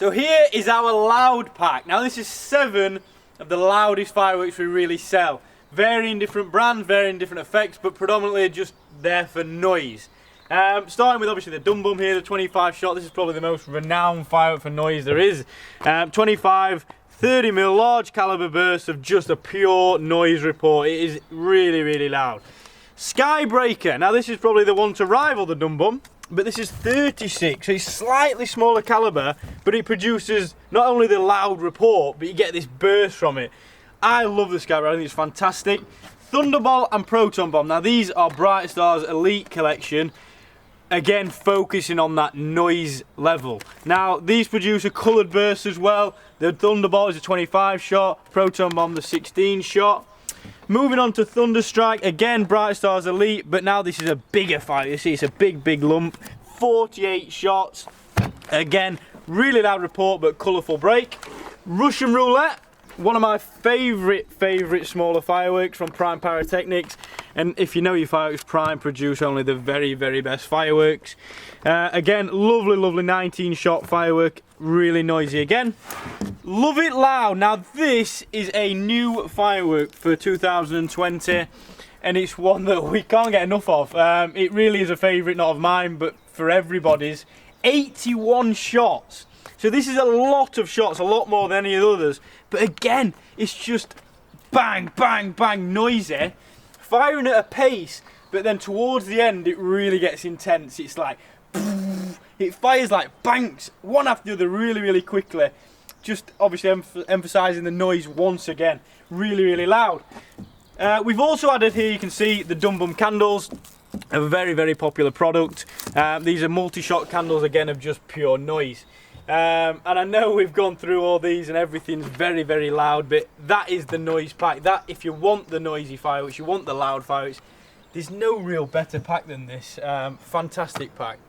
So here is our loud pack. Now this is 7 of the loudest fireworks we really sell. Varying different brands, varying different effects, but predominantly just there for noise. Starting with obviously the Dumbbell here, the 25 shot. This is probably the most renowned firework for noise there is. 25, 30mm large caliber bursts of just a pure noise report. It is really, really loud. Skybreaker. Now this is probably the one to rival the Dumbbell, but this is 36, so it's slightly smaller caliber, but it produces not only the loud report, but you get this burst from it. I love the Skybreaker, I think it's fantastic. Thunderball and Proton Bomb. Now these are Bright Star's Elite Collection. Again, focusing on that noise level. Now these produce a coloured burst as well. The Thunderball is a 25 shot, Proton Bomb the 16 shot. Moving on to Thunderstrike, again Bright Star's Elite, but now this is a bigger fire. You see it's a big lump, 48 shots. Again, really loud report but colourful break. Russian Roulette, one of my favourite smaller fireworks from Prime Pyrotechnics. And if you know your fireworks, Prime produce only the very best fireworks. Again, lovely 19 shot firework, really noisy again. Love It Loud. Now this is a new firework for 2020 and it's one that we can't get enough of. It really is a favourite, not of mine, but for everybody's. 81 shots. So this is a lot of shots, a lot more than any of the others. But again, it's just bang, noisy. Firing at a pace, but then towards the end it really gets intense. It's like, it fires like banks, one after the other, really quickly. Just obviously emphasising the noise once again. Really loud. We've also added here, you can see the Dumbbell candles. A very popular product. These are multi-shot candles, again, of just pure noise. And I know we've gone through all these and everything's very loud, but that is the noise pack. That, if you want the noisy fireworks, you want the loud fireworks, there's no real better pack than this. Fantastic pack.